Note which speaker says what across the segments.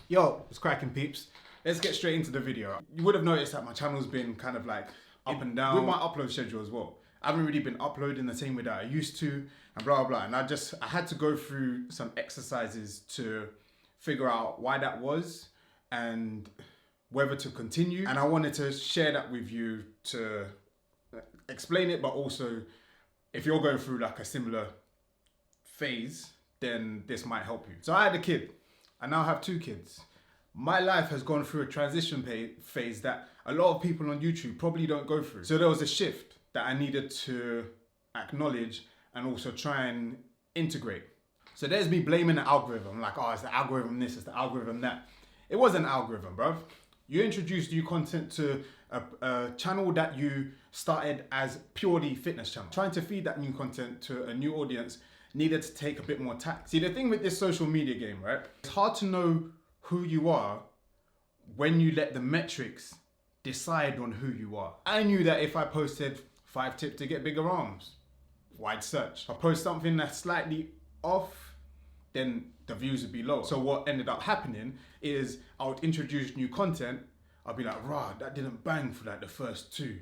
Speaker 1: Yo, it's cracking peeps. Let's get straight into the video. You would have noticed that my channel's been kind of like up and down with my upload schedule as well. I haven't really been uploading the same way that I used to and blah, blah, blah. And I had to go through some exercises to figure out why that was and whether to continue. And I wanted to share that with you to explain it, but also if you're going through like a similar phase, then this might help you. So I had a kid. I now have 2 kids. My life has gone through a transition phase that a lot of people on YouTube probably don't go through. So there was a shift that I needed to acknowledge and also try and integrate. So there's me blaming the algorithm, like, oh, it's the algorithm this, it's the algorithm that. It wasn't an algorithm, bruv. You introduced new content to a channel that you started as purely fitness channel. Trying to feed that new content to a new audience needed to take a bit more tact. See, the thing with this social media game, right? It's hard to know who you are when you let the metrics decide on who you are. I knew that if I posted 5 tips to get bigger arms, wide search. If I post something that's slightly off, then the views would be low. So what ended up happening is I would introduce new content. I'll be like, rah, that didn't bang for like the first 2.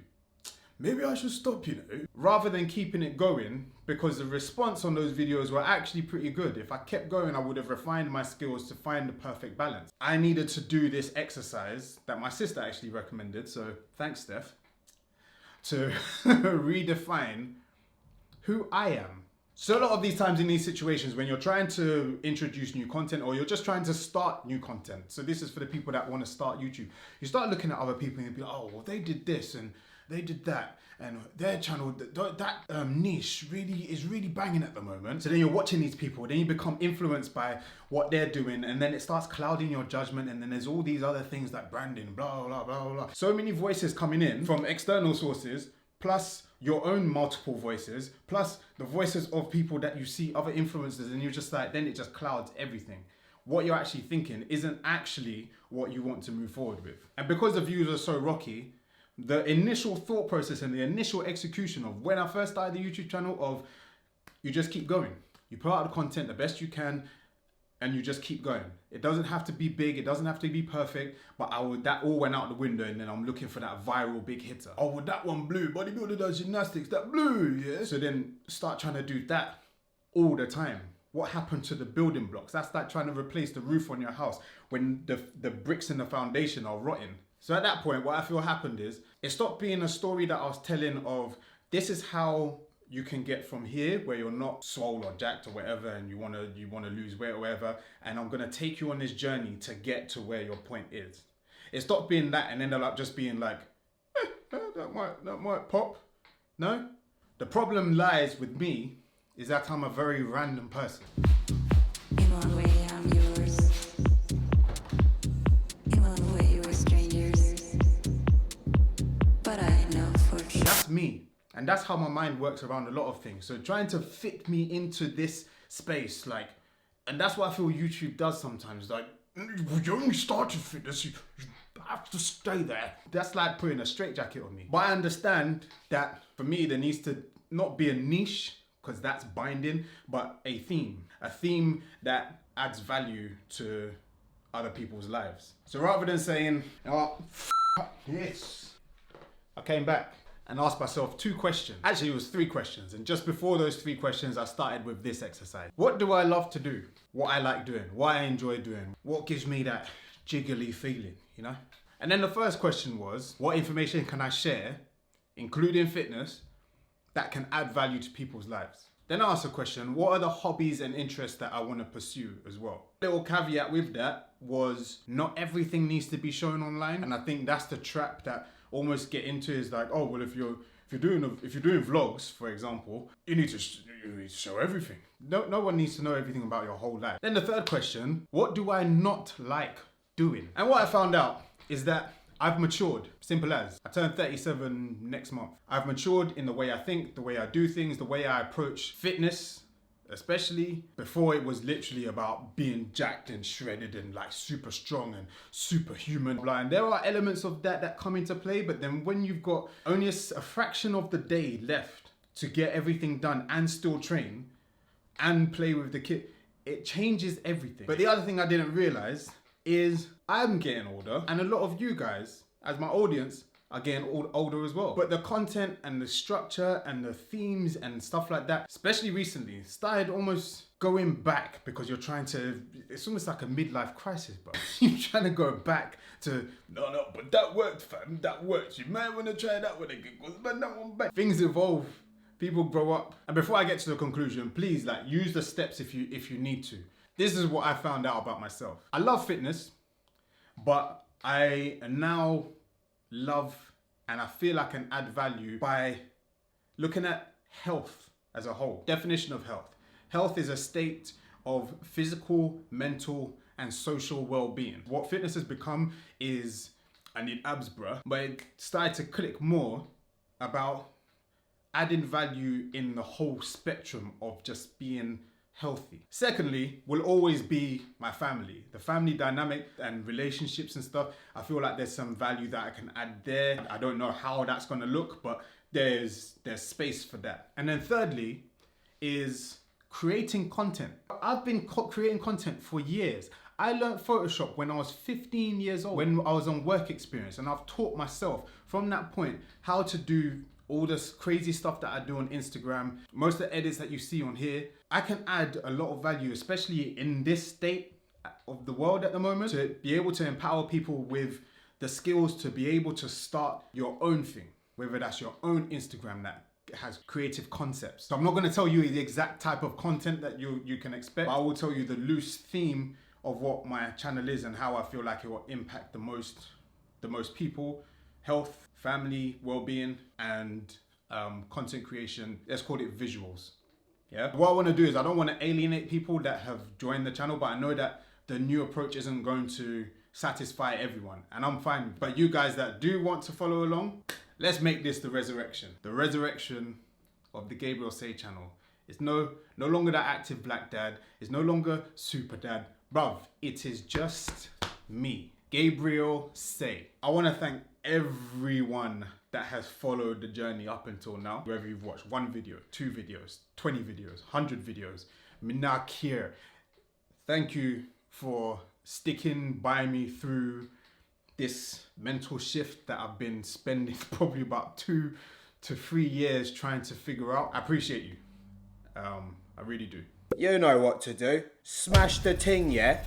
Speaker 1: Maybe I should stop, you know, rather than keeping it going, because the response on those videos were actually pretty good. If I kept going, I would have refined my skills to find the perfect balance. I needed to do this exercise that my sister actually recommended, so thanks, Steph, to redefine who I am. So a lot of these times in these situations, when you're trying to introduce new content or you're just trying to start new content, so this is for the people that want to start YouTube, you start looking at other people and you be like, oh, well, they did this and they did that, and their channel, that niche is really banging at the moment. So then you're watching these people, then you become influenced by what they're doing, and then it starts clouding your judgment, and then there's all these other things like branding, blah, blah, blah, blah. So many voices coming in from external sources, plus your own multiple voices, plus the voices of people that you see, other influencers, and you're just like, then it just clouds everything. What you're actually thinking isn't actually what you want to move forward with. And because the views are so rocky, the initial thought process and the initial execution of when I first started the YouTube channel of you just keep going. You put out the content the best you can and you just keep going. It doesn't have to be big, it doesn't have to be perfect, but that all went out the window, and then I'm looking for that viral big hitter. Oh, well, that one blew, bodybuilder does gymnastics, that blew, yeah? So then start trying to do that all the time. What happened to the building blocks? That's like trying to replace the roof on your house when the bricks in the foundation are rotting. So at that point, what I feel happened is, it stopped being a story that I was telling of, this is how you can get from here where you're not swole or jacked or whatever, and you wanna lose weight or whatever, and I'm gonna take you on this journey to get to where your point is. It stopped being that and ended up just being like, that might pop. No? The problem lies with me is that I'm a very random person.
Speaker 2: In one way, I'm yours. In one way, we're strangers. But I know for sure.
Speaker 1: That's me. And that's how my mind works around a lot of things. So trying to fit me into this space, like, and that's what I feel YouTube does sometimes. Like, you only started fitness, you have to stay there. That's like putting a straitjacket on me. But I understand that for me, there needs to not be a niche, because that's binding, but a theme that adds value to other people's lives. So rather than saying, oh, this, I came back and asked myself 2 questions. Actually, it was 3 questions. And just before those 3 questions, I started with this exercise. What do I love to do? What I like doing? What I enjoy doing? What gives me that jiggly feeling, you know? And then the first question was, what information can I share, including fitness, that can add value to people's lives? Then I asked a question, what are the hobbies and interests that I want to pursue as well? Little caveat with that was, not everything needs to be shown online. And I think that's the trap that almost get into, is like, oh, well, if you're doing vlogs, for example, you need to show everything. No one needs to know everything about your whole life. Then the third question, what do I not like doing? And what I found out is that I've matured, simple as. I turned 37 next month. I've matured in the way I think, the way I do things, the way I approach fitness, especially. Before, it was literally about being jacked and shredded and like super strong and superhuman. And there are elements of that come into play, but then when you've got only a fraction of the day left to get everything done and still train and play with the kid, it changes everything. But the other thing I didn't realize is I'm getting older, and a lot of you guys, as my audience, are getting older as well. But the content and the structure and the themes and stuff like that, especially recently, started almost going back because you're trying to, it's almost like a midlife crisis, bro. You're trying to go back to, no, but that worked, fam, that worked. You might want to try that one again, but that one back. Things evolve, people grow up. And before I get to the conclusion, please like use the steps if you need to. This is what I found out about myself. I love fitness, but I now love and I feel I can add value by looking at health as a whole. Definition of health. Health is a state of physical, mental, and social well-being. What fitness has become is, I need abs, bruh, but it started to click more about adding value in the whole spectrum of just being healthy. Secondly, will always be my family. The family dynamic and relationships and stuff, I feel like there's some value that I can add there. I don't know how that's gonna look, but there's space for that. And then thirdly is creating content. I've been creating content for years. I learned Photoshop when I was 15 years old, when I was on work experience, and I've taught myself from that point how to do all this crazy stuff that I do on Instagram. Most of the edits that you see on here, I can add a lot of value, especially in this state of the world at the moment, to be able to empower people with the skills to be able to start your own thing, whether that's your own Instagram that has creative concepts. So I'm not gonna tell you the exact type of content that you can expect, but I will tell you the loose theme of what my channel is and how I feel like it will impact the most people. Health, family, well-being, and content creation. Let's call it visuals. Yeah. What I want to do is I don't want to alienate people that have joined the channel, but I know that the new approach isn't going to satisfy everyone, and I'm fine. But you guys that do want to follow along, let's make this the resurrection. The resurrection of the Gabriel Say channel. It's no longer that active black dad. It's no longer super dad. Bruv, it is just me, Gabriel Say. I want to thank everyone that has followed the journey up until now. Whether you've watched 1 video, 2 videos, 20 videos, 100 videos, Minakir. Thank you for sticking by me through this mental shift that I've been spending probably about 2 to 3 years trying to figure out. I appreciate you. I really do.
Speaker 3: You know what to do. Smash the ting, yeah?